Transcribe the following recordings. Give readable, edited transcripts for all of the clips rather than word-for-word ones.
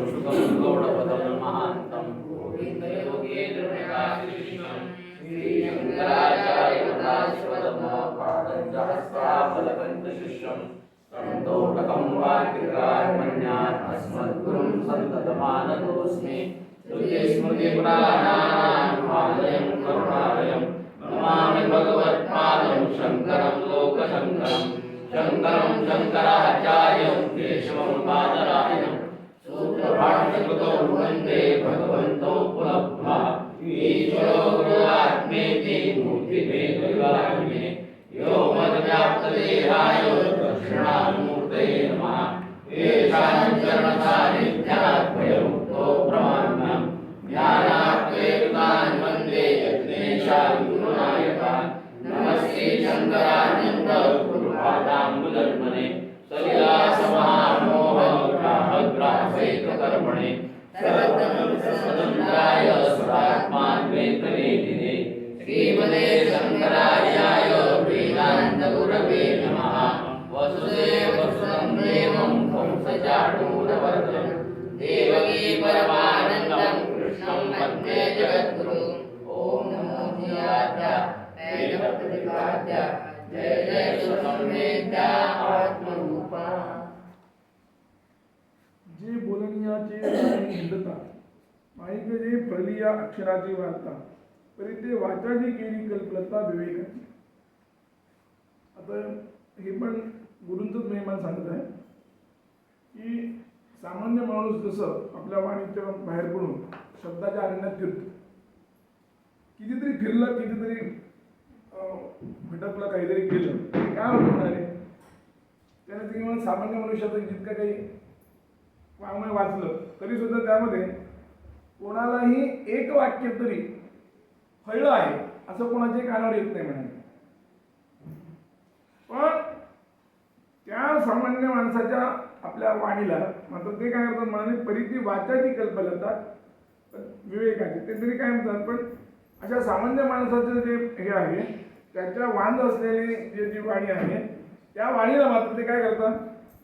सुखं गौडपदं महान्तं गोविन्दयोगेन्द्रप्रकाशितं श्रीशङ्कराचार्यपदाश्वतमपादञ्जहस्ताफलकञ्चशिष्यं तन्तोटकं वार्तिकात्मन्यान् अस्मद्गुरुं सन्ततमानतोऽस्मि श्रुतिस्मृतिपुराणानामालयं करुणालयं नमामि भगवत्पादं शङ्करं लोकशङ्करं शङ्करं शङ्कराचार्यं केशवं बादरायणं सूत्रभाष्यकृतौ वन्दे भगवन्तौ पुनः पुनः ईश्वरो गुरुरात्मेति मूर्तिभेदविभागिने व्योमव्याप्तदेहाय दक्षिणामूर्तये नमः येषां चरणसान्निध्याद्भयमुक्तो ब्रह्माण्डं ज्ञानार्थेतान् वन्दे यज्ञेशान् गुरुनायकान् नमस्ते शङ्करानन्द गुरुपादाम्बुजन्मने सलिलासमहामोह ग्राहग्राहसैककर्मणे सर्वतन्त्राय सदात्माद्वैतवेदिने श्रीमते शङ्कराचार्य वेदान्तगुरवे नमः वसुदेवसुतं देवं कंसचाणूरवर्धनं देवकी परमानन्दं कृष्णं वन्दे जगद्गुरुम् ॐ नमो धियाय वेदप्रतिपाद्य जय जय सुसंवेद्या आत्मरूपा जे बोलण्याचे हिंदता माईकडे फलिया अक्षराची वार्ता तरी ते वाचाची केली कल्पलता विवेकाची. आता हे पण गुरूंचंच मेहमान सांगत आहे की सामान्य माणूस जसं आपल्या वाणीच्या बाहेर पडून शब्दाच्या अरण्यात फिरतो, कितीतरी फिरलं, कितीतरी भटकलं, काहीतरी केलं, काय होतं म्हणाले त्याने किंवा सामान्य मनुष्याचं जितकं काही वाङ्मय वाचलं तरी सुद्धा त्यामध्ये कोणालाही एक वाक्य तरी फळलं आहे असं कोणाचे कानावर येत नाही म्हणाले. पण त्या सामान्य माणसाच्या आपल्या वाणीला मात्र ते काय करतात म्हणाले, परिती वाचाची कल्पलता विवेकाची, ते तरी काय म्हणतात. पण अशा सामान्य माणसाचं जे हे आहे त्याच्या वांध असलेली जी वाणी आहे त्या वाणीला मात्र ते काय करतात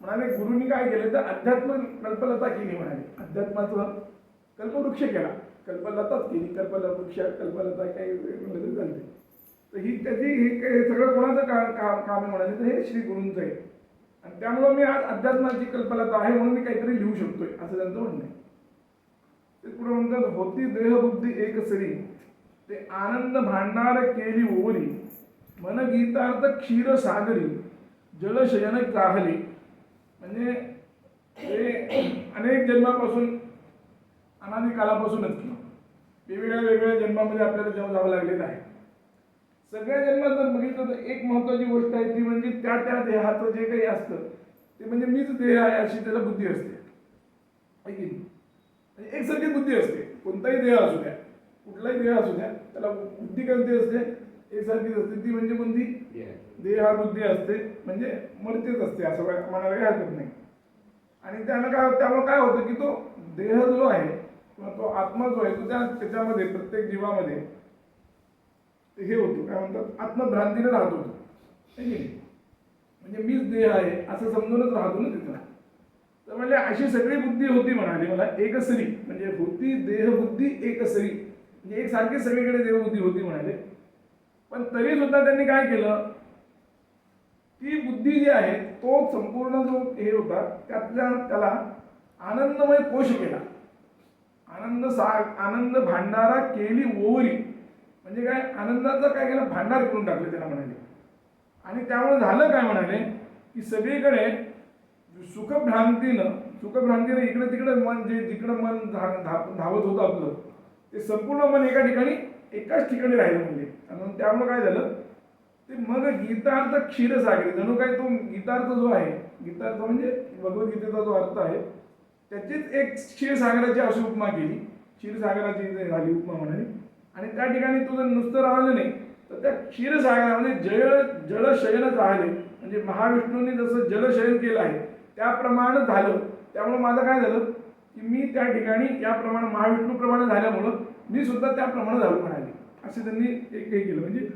म्हणाले, गुरुंनी काय केलं तर अध्यात्म कल्पलता केली म्हणाले. अध्यात्माचं कल्पवृक्ष केला, कल्पलताच केली, कल्पवृक्ष कल्पलता काही वेगळं चालते. तर ही त्याची हे सगळं कोणाचं काम आहे म्हणाले तर हे श्री गुरूंचं आहे. आणि त्यामुळं मी आज अध्यात्माची कल्पलता आहे म्हणून मी काहीतरी लिहू शकतोय असं त्यांचं म्हणणं आहे. ते पुढे म्हणतात, होती देहबुद्धी एक सरी ते आनंद भांडार केली ओरी मन गीतार्थ क्षीर सागरी जलशयन चाहली. म्हणजे ते अनेक जन्मापासून अनादी कालापासूनच वेगवेगळ्या जन्मामध्ये आपल्याला जेव्हा जावं लागलेलं आहे. सगळ्या जन्मात जर बघितलं तर एक महत्त्वाची गोष्ट आहे ती म्हणजे त्या त्या देहाचं जे काही असतं ते म्हणजे मीच देह आहे अशी त्याला बुद्धी असते. म्हणजे एकसारखी बुद्धी असते. कोणताही देह असू द्या, कुठलाही देह असू द्या, त्याला बुद्धी कोणती असते, एकसारखीच असते. ती म्हणजे कोणती, देहा बुद्धी असते, म्हणजे मरतेच असते असं म्हणायला काही हरकत नाही. आणि त्यामुळे काय होतं की तो देह जो आहे किंवा तो आत्मा जो आहे तो त्याच्यामध्ये प्रत्येक जीवामध्ये हे होतो, काय म्हणतात, आत्मभ्रांतीने राहत होतो. म्हणजे मीच देह आहे असं समजूनच राहतो ना तिथं. तर म्हणजे अशी सगळी बुद्धी होती म्हणाली मला एकसरी, म्हणजे होती देहबुद्धी एकसरी, म्हणजे एकसारखी सगळीकडे देहबुद्धी होती म्हणाले. पण तरी सुद्धा त्यांनी काय केलं, ती बुद्धी जी आहे तो संपूर्ण जो हे होता त्याला आनंदमय कोश केला. आनंद भांडारा केली ओवरी, म्हणजे काय, आनंदाचं काय केलं, भांडार करून टाकलं त्याला म्हणाले. आणि त्यामुळे झालं काय म्हणाले की सगळीकडे सुखभ्रांतीनं इकडे तिकडे मन, जे जिकडं मन धावत होतं आपलं ते संपूर्ण मन एका ठिकाणी एकाच ठिकाणी राहिलं म्हणजे. आणि त्यामुळे काय झालं ते मग गीतार्थ क्षीरसागरी, जणू काय तो गीतार्थ जो आहे, गीतार्थ म्हणजे भगवद्गीतेचा जो अर्थ आहे त्याचीच एक क्षीरसागराची अशी उपमा केली, क्षीरसागराची झाली उपमा म्हणाली. आणि त्या ठिकाणी तुझं नुसतं राहिलं नाही तर त्या क्षीरसागरामध्ये जलशयन राहिले, म्हणजे महाविष्णूंनी जसं जलशयन केलं आहे त्याप्रमाणे झालं. त्यामुळं माझं काय झालं की मी त्या ठिकाणी याप्रमाणे महाविष्णूप्रमाणे झाल्यामुळं मी सुद्धा त्याप्रमाणे झालो म्हणाले. असे त्यांनी एक हे केलं. म्हणजे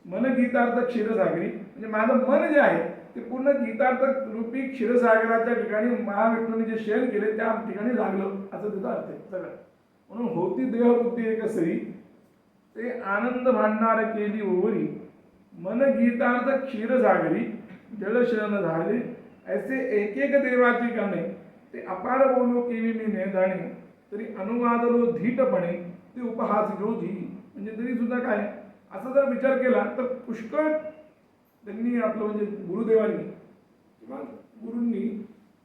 मन गीतार्थ क्षीरसागरी म्हणजे माझं मन जे आहे ते पूर्ण गीतार्थ रूपी क्षीरसागराच्या ठिकाणी महाविष्णूने जे शयन केले त्या ठिकाणी लागलं, असं त्याचा अर्थ आहे सगळं. म्हणून होती देहबुद्धी एक सरी, ते आनंद भांडार केली ओवरी, मन गीतार्थ क्षीरसागरी जलशयन झाले, ऐसे एक एक देवाची गाणे, ते अपार बोलू केवी मी नेदाणे, तरी अनुवादलो धीटपणे ते उपहास जोधी. म्हणजे तरी सुद्धा काय असं जर विचार केला तर पुष्कळ त्यांनी आपलं म्हणजे गुरुदेवांनी किंवा गुरूंनी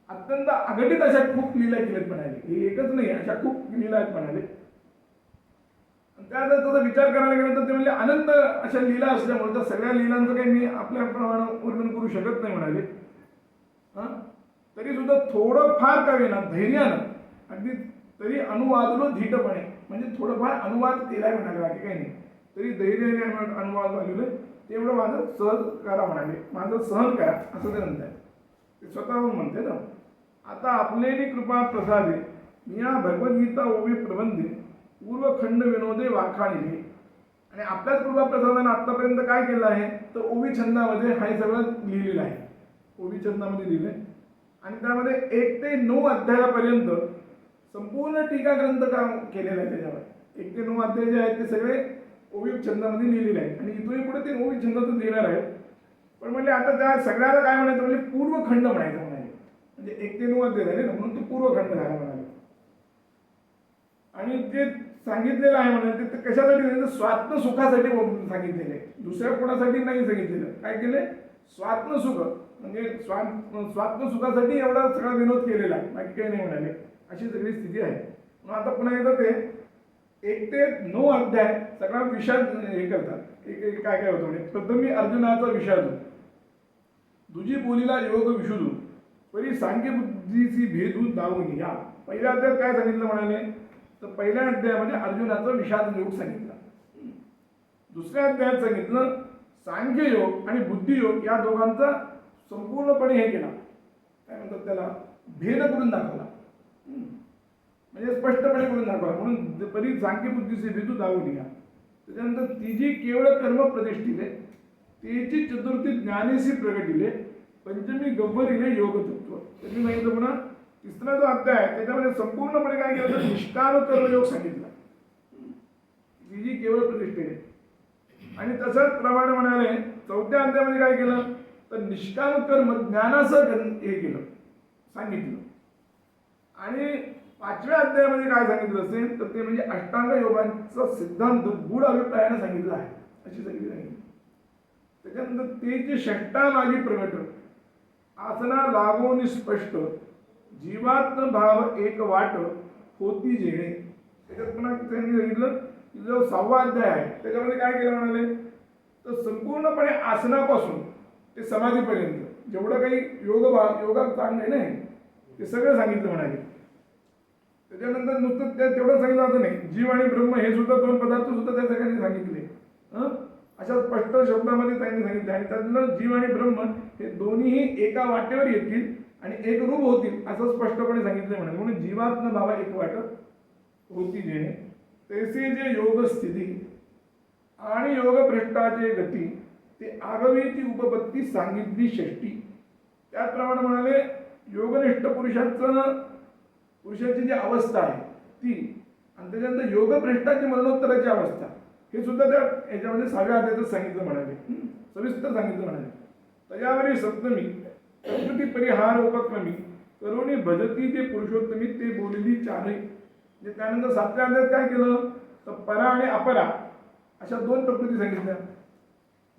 अत्यंत अघटित अशा खूप लीला केल्यात म्हणाले. हे एकच नाही, अशा खूप लीला आहेत म्हणाले. त्यानंतर त्याचा विचार करायला गेला तर ते म्हणजे अनंत अशा लीला असल्यामुळे त्या सगळ्या लीलांचं काही मी आपल्याप्रमाणे वर्णन करू शकत नाही म्हणाले. तरी सुद्धा थोडं फार का होईना धैर्यानं अगदी तरी अनुवादलो धीटपणे, म्हणजे थोडंफार अनुवाद केलाय म्हणाले, बाकी काही नाही. तरी धैर्याने अनुवाद वाजवले, तेवढं माझं सहज करा म्हणाले, माझं सहन करा असं ते म्हणतात. ते स्वतःहून म्हणते ना. आता आपलेली कृपा प्रसादे मिया भगवद्गीता ओवी प्रबंधे पूर्वखंड विनोदे वाखाणिले. आणि आपल्याच कृपा प्रसादानं आतापर्यंत काय केलं आहे तर ओवी छंदामध्ये हे सगळं लिहिलेलं आहे. ओवी छंदामध्ये लिहिलंय आणि त्यामध्ये 1 ते 9 अध्यायापर्यंत संपूर्ण टीका ग्रंथ काम केलेला आहे. त्याच्यावर 1 ते 9 अध्याय जे आहेत ते सगळे ओवी छंदामध्ये लिहिलेले आहेत आणि इथूनही पुढे ते ओवी छंदातच लिहिणार आहेत. पण म्हणजे आता त्या सगळ्याला काय म्हणायचं म्हणजे पूर्वखंड म्हणायचं म्हणाले, म्हणजे 1 ते 9 अध्याय झाले ना, म्हणून तो पूर्वखंड झाला म्हणाले. आणि जे सांगितलेलं आहे म्हणाले ते कशासाठी नाही, स्वात्म सुखासाठी सांगितलेलं आहे, दुसऱ्या कोणासाठी नाही सांगितलेलं. काय केले, स्वात्म सुख म्हणजे स्वात्म सुखासाठी एवढा सगळा विनोद केलेला आहे, बाकी काही नाही म्हणाले. अशी सगळी स्थिती आहे. मग आता पुन्हा एकदा ते 1 ते 9 अध्याय सगळा विषाद हे करतात. एक काय काय होतं म्हणजे प्रथमी अर्जुनाचा विषाद, दुजी बोलीला योग विशुदू, परी सांख्य बुद्धीची भेदू दावून या. पहिल्या अध्यायात काय सांगितलं म्हणाले तर पहिल्या अध्यायामध्ये अर्जुनाचा विषाद योग सांगितला. दुसऱ्या अध्यायात सांगितलं सांख्य योग आणि बुद्धियोग या दोघांचा संपूर्णपणे हे केला, काय म्हणतात त्याला, भेद करून दाखवला, म्हणजे स्पष्टपणे करून दाखवला. म्हणून परी सांख्य बुद्धीचे भेदू दावून या. त्याच्यानंतर तिची केवळ कर्म प्रतिष्ठिले, तेची चतुर्थी ज्ञानेशी प्रगटिले, पंचमी गव्वरीले योग तत्व. त्यांनी सांगितलं पुन्हा तिसरा जो अध्याय आहे त्याच्यामध्ये संपूर्णपणे काय केलं तर निष्काम कर्मयोग सांगितला, तिची केवळ प्रतिष्ठिले. आणि तसंच प्रमाणे म्हणाले चौथ्या अध्यायामध्ये काय केलं तर निष्काम कर्म ज्ञानासह हे केलं सांगितलं. आणि 5व्या अध्यायामध्ये काय सांगितलं असेल तर ते म्हणजे अष्टांग योगांचा सिद्धांत गूढ अभिप्रायाने सांगितलं आहे, अशी सगळी सांगितली. त्याच्यानंतर तेची षष्टा मागी प्रगट, आसना लागोनी स्पष्ट, जीवात्म भाव एक वाट होती जेणे. त्याच्यात पुन्हा त्यांनी सांगितलं की जो 6वा अध्याय आहे त्याच्यामध्ये काय केलं म्हणाले तर संपूर्णपणे आसनापासून ते समाधीपर्यंत जेवढं काही योगात चांगलं आहे ना ते सगळं सांगितलं म्हणाले. त्याच्यानंतर नुसतं तेवढं सांगितलं असं नाही, जीव आणि ब्रह्म हे सुद्धा 2 पदार्थ सुद्धा त्या ठिकाणी सांगितले. अशा स्पष्ट शब्दामध्ये त्यांनी सांगितले. आणि त्यातलं जीव आणि ब्रह्म हे दोन्हीही एका वाटेवर येतील आणि एक रूप होतील असं स्पष्टपणे सांगितलं म्हणे. म्हणून जीवात्म भावा एक वाट होती जेणे, तैसे जे योग स्थिती आणि योग भ्रष्टाचे गती, ते आगवीची उपपत्ती सांगितली षष्टी. त्याचप्रमाणे म्हणाले योगनिष्ठ पुरुषाची जी अवस्था आहे ती, आणि त्याच्यानंतर योगभ्रष्टाची मरणोत्तराची अवस्था, हे सुद्धा त्या याच्यामध्ये 6व्या अध्यायात सांगितलं म्हणाले, सविस्तर सांगितलं म्हणाले. तयावरी सप्तमी प्रकृती परिहार उपक्रमी करुणी भजती ते पुरुषोत्तमी ते बोलली चारही. म्हणजे त्यानंतर 7व्या अध्यायात काय केलं तर परा आणि अपरा अशा 2 प्रकृती सांगितल्या,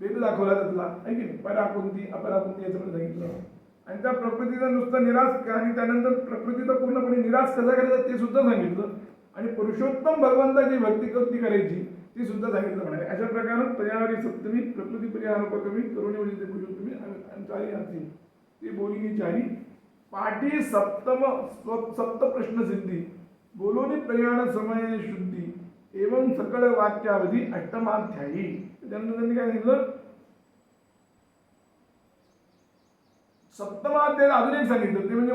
भेद दाखवला त्यातला आहे की नाही, परा कोणती अपरा कोणती याचं पण सांगितलं. आणि त्या प्रकृतीचा नुसतं निराश आणि त्यानंतर प्रकृतीचा पूर्णपणे निराश कसा करायचा ते सुद्धा सांगितलं. आणि पुरुषोत्तम भगवंताची भक्ती कशी करायची ती सुद्धा सांगितलं म्हणाले. अशा प्रकारे तयावरी सप्तमी प्रकृती परिहार उपक्रमी करुणी वजिते पुरुषोत्तमी आणि चारी आरती ती बोलिनी चारी, पाठी सप्त प्रश्न सिद्धी, बोलोनी प्रयाण समय शुद्धी, एवं सकळ वाक्यावधी अष्टमाध्यायी. त्यानंतर त्यांनी काय सांगितलं 7वा अध्याय अजून एक सांगितलं, ते म्हणजे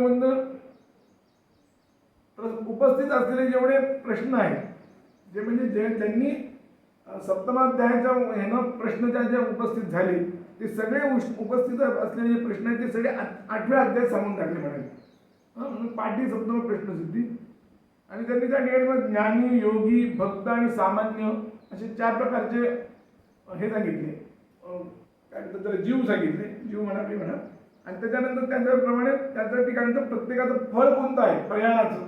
उपस्थित असलेले जेवढे प्रश्न आहेत जे त्यांनी 7वा अध्यायाच्या ह्यानं प्रश्न ज्या उपस्थित झाले ते सगळे उपस्थित असलेले जे प्रश्न आहेत ते सगळे 8व्या अध्यायात सांगून टाकले म्हणाले. म्हणून पाठी सप्तम प्रश्नसिद्धी. आणि त्यांनी त्या ठिकाणी ज्ञानी, योगी, भक्त आणि सामान्य असे 4 प्रकारचे हे सांगितले, काय म्हणतात त्याला, जीव सांगितले, जीव म्हणा की म्हणा. आणि त्याच्यानंतर त्याच्याप्रमाणे त्याच्या ठिकाणचं प्रत्येकाचं फळ कोणतं आहे प्रयाणाचं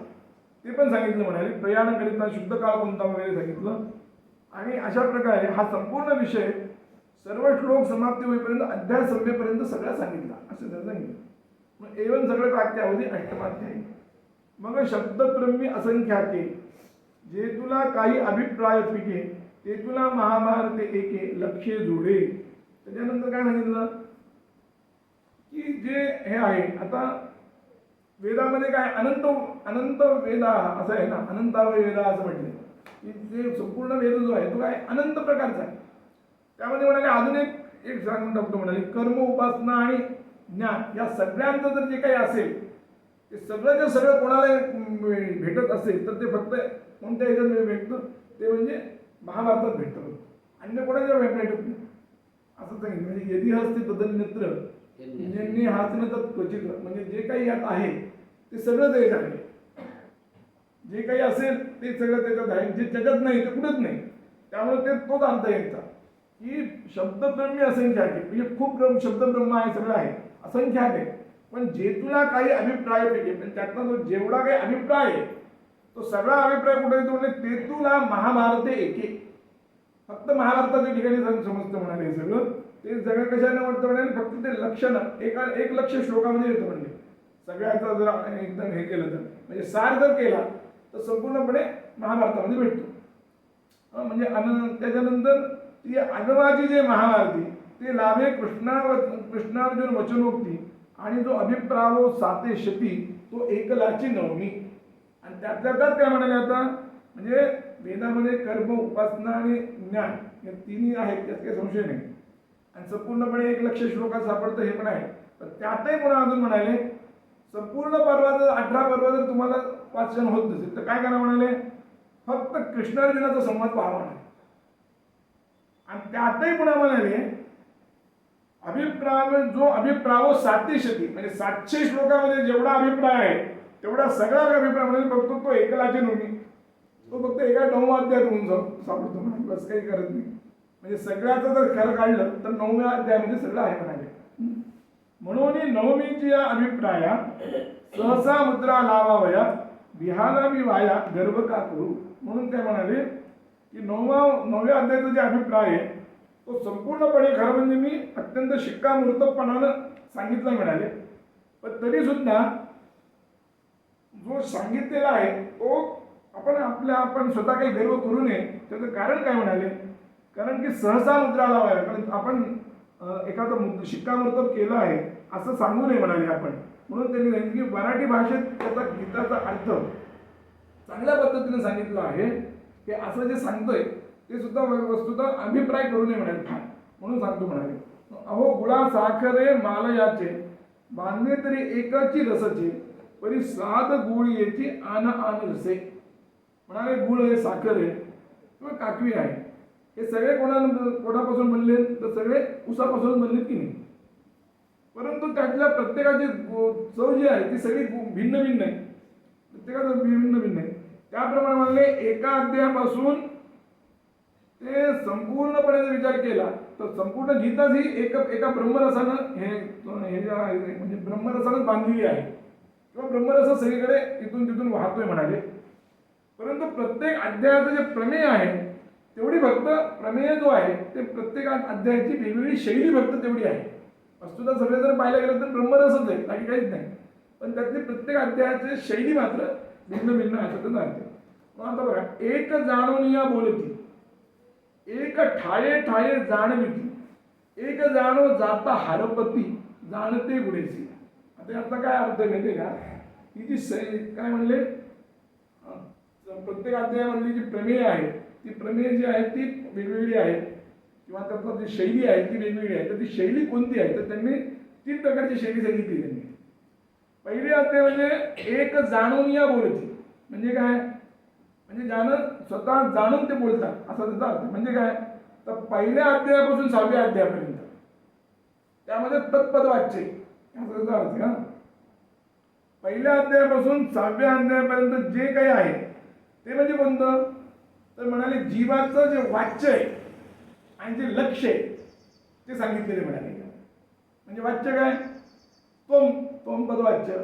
ते पण सांगितलं म्हणाले. प्रयाण करिता शुद्ध काळ कोणता वगैरे सांगितलं. आणि अशा प्रकारे हा संपूर्ण विषय सर्व श्लोक समाप्ती होईपर्यंत अध्याय संपेपर्यंत सगळा सांगितला असं त्यानं सांगितलं. मग एवं सगळं वाक्यावधी अष्टमाध्यायी. मग शब्दब्रह्मी असंख्याके जे तुला काही अभिप्राय फिके ते तुला महाभारते एके लक्ष्य जोडे. त्याच्यानंतर काय सांगितलं की जे हे आहे आता वेदामध्ये काय अनंत अनंत वेदा असं आहे ना, अनंतावय वेदा असं म्हटले की जे संपूर्ण वेद जो आहे तो काय अनंत प्रकारचा आहे. त्यामध्ये म्हणाले अजून एक सांगून टाकतो म्हणाले कर्म, उपासना आणि ज्ञान या सगळ्यांचं जर जे काही असेल ते सगळं जे सगळं कोणाला भेटत असेल तर ते फक्त कोणत्या ह्याच्यात भेटतं ते म्हणजे महाभारतात भेटतं, अन्य कोणाच्या भेटत नाही असं सांगितलं. म्हणजे यदि हस्ते तदन्यत्र ज्यांनी हात न तर क्वचित. म्हणजे जे काही यात आहे ते सगळं त्याच्यात आहे, जे काही असेल ते सगळं त्याच्यात आहे, जे त्याच्यात नाही ते कुठंच नाही. त्यामुळे ते तोच अर्थ यायचा की शब्दब्रह्मी असंख्याक आहे, म्हणजे खूप शब्दब्रह्म आहे, सगळं आहे, असंख्याक आहे. पण जे तुला काही अभिप्राय पैकी पण त्यातला जो जेवढा काही अभिप्राय आहे तो सगळा अभिप्राय कुठे येतो म्हणजे ते तुला महाभारते एके. फक्त महाभारताच्या ठिकाणी समजतं म्हणाले सगळं. ते सगळं कशाने म्हणतं म्हणाले फक्त ते लक्षण एक लक्ष श्लोकामध्ये येतं म्हणजे सगळ्याचा जर एकदम हे केलं तर म्हणजे सार जर केला तर संपूर्णपणे महाभारतामध्ये भेटतो. म्हणजे त्याच्यानंतर ती अगवाची जे महाभारती ते लाभे कृष्णार्जुन वचनोक्ती आणि जो अभिप्रावो साते शती तो एकलाची नवमी. आणि त्यातल्या त्यात काय म्हणाले आता म्हणजे वेदामध्ये कर्म, उपासना आणि ज्ञान हे तिन्ही आहेत त्यात काही संशय नाही. आणि संपूर्णपणे 1 लक्ष श्लोकात सापडतं हे पण आहे. पण त्यातही पुन्हा अजून म्हणाले संपूर्ण पर्वाचं 18 पर्व जर तुम्हाला वाचन होत नसेल तर काय करा म्हणाले फक्त कृष्णार्जुनाचा संवाद पाहा म्हणाले. आणि त्यातही पुन्हा म्हणाले अभिप्राव 700 म्हणजे 700 श्लोकामध्ये जेवढा अभिप्राय आहे तेवढा सगळा अभिप्राय म्हणजे फक्त तो एकलाची नोंदी तो फक्त एका 9व्या अध्यायात होऊन सापडतो म्हणाले. बस काही करत नाही. म्हणजे सगळ्याचं जर खरं काढलं तर 9व्या अध्यायामध्ये सगळं आहे म्हणाले. म्हणून नवमीची या अभिप्राया सहसा मुद्रा लावावया विहाला मी वाया गर्व का करू. म्हणून काय म्हणाले की 9व्या अध्यायाचा जे अभिप्राय आहे तो संपूर्णपणे खरं म्हणजे मी अत्यंत शिक्कामोर्तबपणानं सांगितलं मिळाले. पण तरी सुद्धा जो सांगितलेला आहे तो आपण स्वतः काही गर्व करू नये. त्याचं कारण काय म्हणाले कारण की सहसा मुद्रा लावायला कारण आपण एखादं शिक्कामोर्तब केलं आहे असं सांगू नये म्हणाले आपण. म्हणून त्यांनी सांगितलं की मराठी भाषेत त्याचा गीताचा अर्थ चांगल्या पद्धतीने सांगितलं आहे की असं जे सांगतोय ते सुद्धा वस्तुतः अभिप्राय करू नये म्हणाले फार म्हणून सांगतो म्हणाले. अहो गुळा साखरे मालयाचे बांधले तरी एकाची रसचे परी साध गुळ येते आन रसे. म्हणाले गुळ हे साखर आहे किंवा काकवी आहे हे सगळे कोणापासून बनले तर सगळे उसापासून बनलेत की नाही. परंतु त्यातल्या प्रत्येकाची चव जी आहे ती सगळी भिन्न भिन्न आहे. प्रत्येकाचं भिन्न भिन्न आहे. त्याप्रमाणे म्हणले एका अध्यायापासून ते संपूर्णपणे जर विचार केला तर संपूर्ण गीताच ही एका ब्रह्मरसानं हे जे आहे म्हणजे ब्रह्मरसानं बांधलेली आहे किंवा ब्रह्मरस सगळीकडे इथून तिथून वाहतोय म्हणाले. परंतु प्रत्येक अध्यायाचं जे प्रमेय आहे तेवढी फक्त प्रमेय जो आहे ते प्रत्येक अध्यायाची वेगवेगळी शैली फक्त तेवढी आहे. वस्तुतः सगळे जर पाहायला गेलं तर ब्रह्मरसच आहे बाकी काहीच नाही. पण त्यातली प्रत्येक अध्यायाची शैली मात्र भिन्न भिन्न असं जाते. मग आता बघा एक जाणूनिया बोलती एक ठाये ठाये जाणविती एक जाणो जाता हरपती जाणते गुडेसी. आता याचा काय अर्थ माहिती का ही जी काय म्हणले प्रत्येक अध्यायामधली जी प्रमेय आहे ती प्रमेय जी आहे ती वेगवेगळी आहे किंवा त्यातला जी शैली आहे ती वेगवेगळी आहे. तर ती शैली कोणती आहे तर त्यांनी 3 प्रकारची शैली सांगितली त्यांनी. पहिली अध्याय म्हणजे एक जाणूनिया बोलती म्हणजे काय म्हणजे ज्यानं स्वतः जाणून ते बोलतात असा त्याचा अर्थ. म्हणजे काय तर पहिल्या अध्यायापासून 6व्या अध्यायापर्यंत त्यामध्ये तत्पद वाच्य याचा अर्थ आहे हा. पहिल्या अध्यायापासून 6व्या अध्यायापर्यंत जे काही आहे ते म्हणजे कोणतं, तर म्हणाले जीवाचं जे वाच्य आहे आणि जे लक्ष आहे ते सांगितलेले म्हणाले. म्हणजे वाच्य काय, त्वम, त्वम पदवाच्य.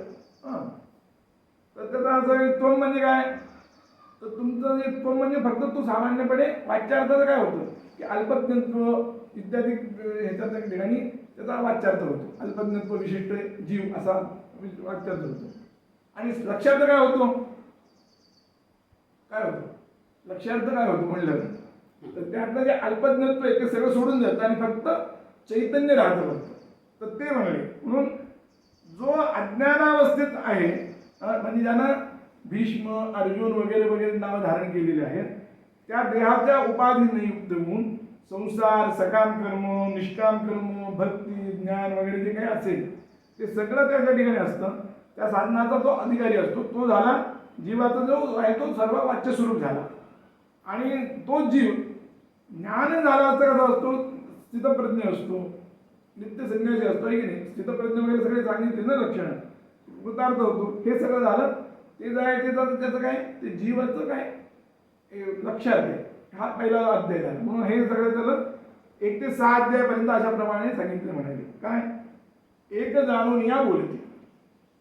तर त्याचा अर्थ आहे त्वम म्हणजे काय, तर तुमचं जे त्वम म्हणजे फक्त तू सामान्यपणे वाच्यार्थाचं काय होतं की अल्पज्ञत्व इत्यादी ह्याच्या ठिकाणी त्याचा वाच्यार्थ होतो. अल्पज्ञत्व विशिष्ट जीव असा वाच्यार्थ होतो. आणि लक्षार्थ काय होतो, काय होतं लक्षार्थ काय होतो म्हणलं तर त्यातलं जे अल्पज्ञत्व आहे ते सगळं सोडून जातं आणि फक्त चैतन्य राहतं फक्त. तर ते म्हणले म्हणून जो अज्ञानावस्थेत आहे म्हणजे ज्यांना भीष्म अर्जुन वगैरे वगैरे नावं धारण केलेली आहेत त्या देहाच्या उपाधीने युक्त होऊन संसार, सकाम कर्म, निष्काम कर्म, भक्ती, ज्ञान वगैरे जे काही असेल ते सगळं त्याच्या ठिकाणी असतं. त्या साधनाचा जो अधिकारी असतो तो झाला जीवाचा जो आहे तो सर्व वाच्य स्वरूप झाला. आणि तो जीव ज्ञान झाला असता कसा असतो, स्थितप्रज्ञ असतो, नित्य संन्यासी असतो आहे की नाही. स्थितप्रज्ञ वगैरे सगळे सांगितले ना लक्षण, कृतार्थ होतो. हे सगळं झालं ते जाय ते त्याचं काय ते जीवाचं काय लक्षात आहे. हा पहिला अध्याय झाला. म्हणून हे सगळं झालं 1 ते 6 अध्यायापर्यंत अशा प्रमाणे सांगितले म्हणाले. काय एक जाणून या बोलते.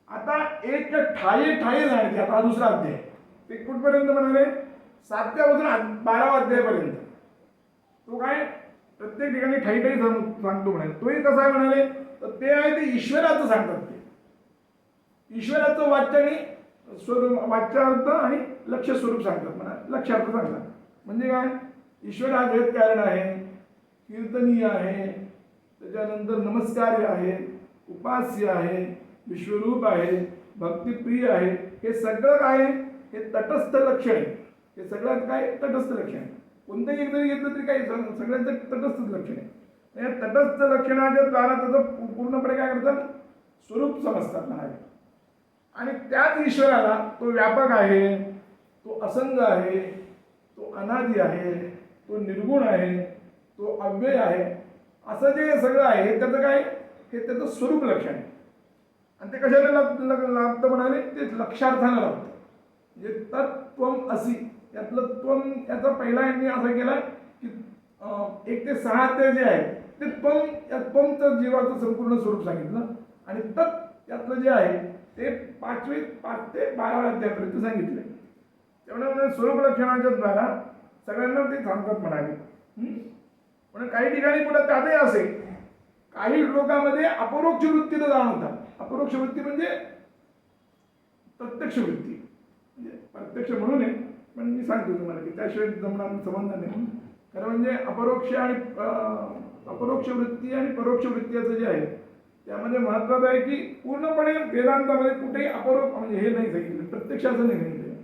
आता एक ठाये ठाये जाणते. आता हा दुसरा अध्याय ते कुठपर्यंत म्हणाले 7व्यापासून 12व्या अध्यायापर्यंत. तो काय प्रत्येक ठिकाणी ठाई ठाई सांगतो म्हणाले. तोही कसा आहे म्हणाले तर ते आहे ते ईश्वराचं सांगतात. ते ईश्वराचं वाच्य आणि स्वरूप वाच्यार्थ आणि लक्ष स्वरूप सांगतात म्हणा. लक्षार्थ सांगतात म्हणजे काय, ईश्वर हा जगत कारण आहे, कीर्तनीय आहे, त्याच्यानंतर नमस्कार्य आहे, उपास्य आहे, विश्वरूप आहे, भक्तिप्रिय आहे. हे सगळं काय हे तटस्थ लक्षण आहे. हे सगळ्यात काय तटस्थ लक्षण आहे. कोणतंही एक जरी घेतलं तरी काही सगळ्यांचं तटस्थ लक्षण आहे. या तटस्थ लक्षणाच्या द्वारा त्याचं पूर्णपणे काय करतात स्वरूप समजतात म्हणाले. आणि त्याच ईश्वराला तो व्यापक आहे, तो असंग आहे, तो अनादी आहे, तो निर्गुण आहे, तो अव्यय आहे, असं जे सगळं आहे हे त्याचं काय हे त्याचं स्वरूप लक्षण आहे. आणि ते कशाला लाभतं म्हणाले ते लक्षार्थानं लाभतं. म्हणजे तत्त्वम असी यातलं त्वम याचा पहिला यांनी असा केला की 1 ते 6 अध्याय जे आहे ते त्वम या त्वमचं जीवाचं संपूर्ण स्वरूप सांगितलं. आणि तत् यातलं जे आहे ते 5 ते 12व्या अध्यायापर्यंत सांगितले. त्यामुळे स्वरूप लक्षणाच्या द्वारा सगळ्यांना ते सांगतात म्हणाले. म्हणून काही ठिकाणी पुढे त्यातही असे काही लोकांमध्ये अपरोक्ष वृत्तीला जाणवतात. अपरोक्ष वृत्ती म्हणजे प्रत्यक्ष वृत्ती म्हणजे प्रत्यक्ष म्हणून आहे पण मी सांगतो तुम्हाला की त्याशिवाय जमणार संबंध नाही म्हणून. खरं म्हणजे अपरोक्ष वृत्ती आणि परोक्ष वृत्ती असं जे आहे त्यामध्ये महत्त्वाचं आहे की पूर्णपणे वेदांतामध्ये कुठेही अपरोक्ष म्हणजे हे नाही सांगितलं, प्रत्यक्ष असं नाही सांगितलं.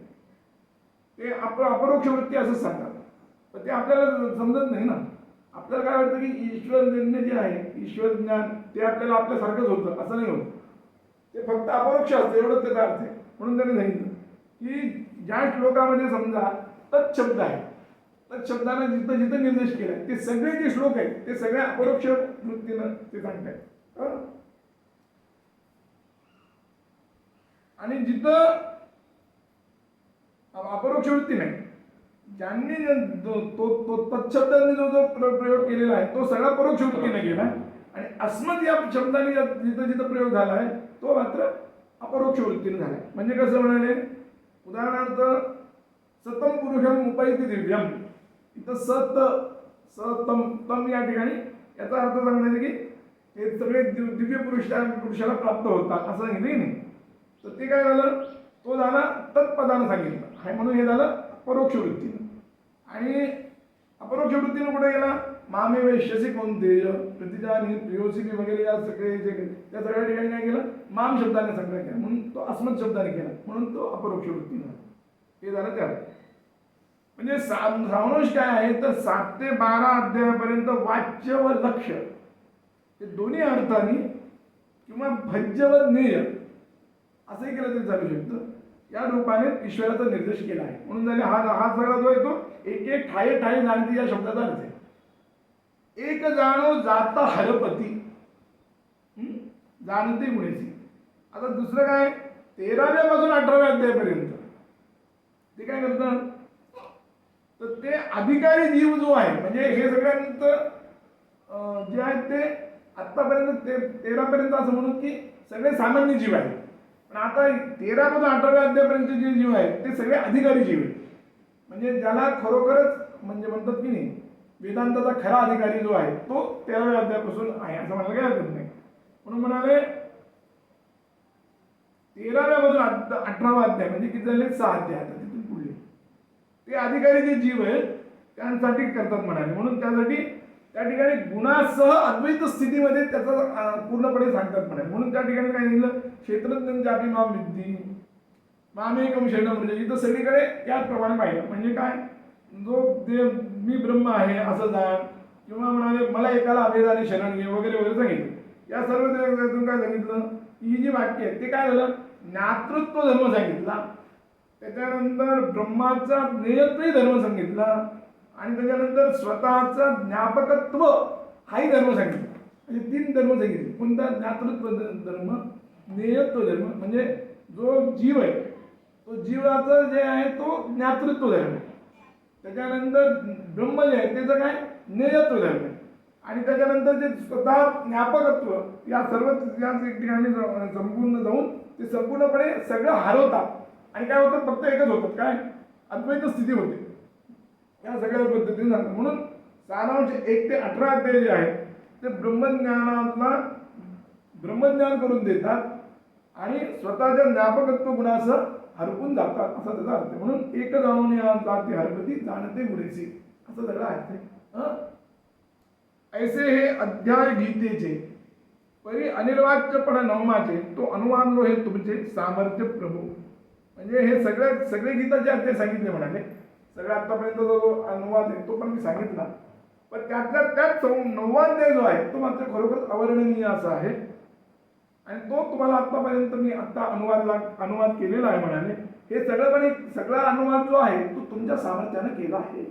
ते अपरोक्ष वृत्ती असंच सांगतात. पण ते आपल्याला समजत नाही ना. आपल्याला काय वाटतं की ईश्वरजन्य जे आहे ईश्वर ज्ञान ते आपल्याला आपल्यासारखंच होतं असं नाही होत. ते फक्त अपरोक्ष असतं एवढंच त्याचा अर्थ आहे. म्हणून त्यांनी सांगितलं की ज्या श्लोकामध्ये समजा तत्शब्द आहे तत्शब्दाने जिथं जिथं निर्देश केला ते सगळे जे श्लोक आहेत ते सगळ्या अपरोक्ष वृत्तीनं ते सांगतात. आणि जिथं अपरोक्ष वृत्ती नाही ज्यांनी तो तत्शब्दांनी जो प्रयोग केलेला आहे तो सगळा परोक्ष वृत्तीने केला. आणि अस्मद या शब्दाने जिथं जिथं प्रयोग झाला आहे तो मात्र अपरोक्ष वृत्तीने झाला. म्हणजे कसं म्हणाले उदाहरणार्थ सतम पुरुषम उपैति दिव्यम इथं सतम तम या ठिकाणी याचा अर्थ सांगण्याचे की हे सगळे दिव्य पुरुषाला प्राप्त होतात असं सांगितलं की नाही. तर ते काय झालं तो झाला तत्पदानं सांगितलं आहे म्हणून हे झालं परोक्ष वृत्तीनं. आणि अपरोक्ष वृत्तीनं कुठे गेला मामे वैश्यसी कोणते प्रतिजानी प्रियोसिनी वगैरे या सगळे जे त्या सगळ्या ठिकाणी काय केलं माम शब्दाने संग्रह केला म्हणून तो अस्मद शब्दाने केला म्हणून तो अपरोक्ष वृत्तीनं हे झालं त्या. म्हणजे सारांश काय आहे तर 7 ते 12 अध्यायापर्यंत वाच्य व लक्ष्य हे दोन्ही अर्थाने किंवा भज्य व ज्ञेय असंही केलं तरी चालू शकतं. या रूपाने ईश्वराचा निर्देश केला आहे. म्हणून झाले हा सगळा जो आहे तो एक एक ठाये ठाये जाणती या शब्दाचा अर्थ आहे. एक जाणो जाता हरपती जाणते गुणेसी. आता दुसरं काय 13व्या पासून 18व्या अध्यायापर्यंत ते काय करतात, तर ते अधिकारी जीव जो आहे म्हणजे हे सगळ्यांत जे आहेत ते आत्तापर्यंत ते 13 पर्यंत असं म्हणून की सगळे सामान्य जीव आहेत. पण आता 13 पासून 18व्या अध्यायापर्यंत जे जीव आहेत ते सगळे अधिकारी जीव आहेत. म्हणजे ज्याला खरोखरच म्हणजे म्हणतात की नाही वेदांताचा खरा अधिकारी जो आहे तो 13व्या अध्यायापासून आहे असं म्हणायला काही हरकत नाही. म्हणून म्हणाले 13व्या पासून 18वा अध्याय म्हणजे किती झाले 6 अध्याय. आता तिथून पुढले ते अधिकारी जे जीव आहेत त्यांसाठी करतात म्हणाले. म्हणून त्यासाठी त्या ठिकाणी गुणासह अद्वैत स्थितीमध्ये त्याचा पूर्णपणे सांगतात म्हणाले. म्हणून त्या ठिकाणी काय सांगितलं क्षेत्रज्ञ जाती माम विद्धी मामेकम शरणम म्हणजे इथं सगळीकडे याचप्रमाणे पाहिलं. म्हणजे काय जो देव मी ब्रह्म आहे असं जाण किंवा म्हणाले मला एकाला अभेदाने शरण घे वगैरे वगैरे सांगितलं. या सर्व देवातून काय सांगितलं ही जी वाक्य आहे ते काय झालं ज्ञातृत्व धर्म सांगितला. त्याच्यानंतर ब्रह्माचा ज्ञेयत्वही धर्म सांगितला आणि त्याच्यानंतर स्वतःचा ज्ञापकत्व हाही धर्म सांगितला. म्हणजे 3 धर्म सांगितले. कोणता ज्ञातृत्व धर्म ज्ञेयत्व धर्म म्हणजे जो जीव आहे तो जीवाचं जे आहे तो ज्ञातृत्व धर्म. त्याच्यानंतर ब्रह्म जे आहे त्याचं काय ज्ञेयत्व धर्म आणि त्याच्यानंतर जे स्वतः ज्ञापकत्व या सर्व ठिकाणी संपूर्ण जाऊन ते संपूर्णपणे सगळं हरवतात आणि काय होतं फक्त एकच होतं काय अद्वैत स्थिती होते. या सगळ्या पद्धतीने सांगतात. म्हणून सारांश 1 ते 18 अध्याय जे आहे ते ब्रह्मज्ञानाला ब्रह्मज्ञान करून देतात आणि स्वतःच्या ज्ञापकत्व गुणासह हरपून जातात असा त्याचा अर्थ आहे. म्हणून एक जाणून या जाती हरपती जाणते गुणेसी असं सगळं अर्थ आहे. ऐसे हे अध्याय गीतेचे परी अनिर्वाच्यपण नवमाचे तो अनुवादलो हे तुमचे सामर्थ्य प्रभू. म्हणजे हे सगळे गीताचे अध्याय सांगितले म्हणाले. सगळं आतापर्यंत जो अनुवाद आहे तो पण मी सांगितला. पण त्यातल्या त्यात 9वा अध्याय जो आहे तो मात्र खरोखर अवर्णनीय असा आहे आणि तो तुम्हाला आतापर्यंत मी आता अनुवाद केलेला आहे म्हणाले. हे सगळा अनुवाद जो आहे तो तुमच्या सामर्थ्याने केला आहे.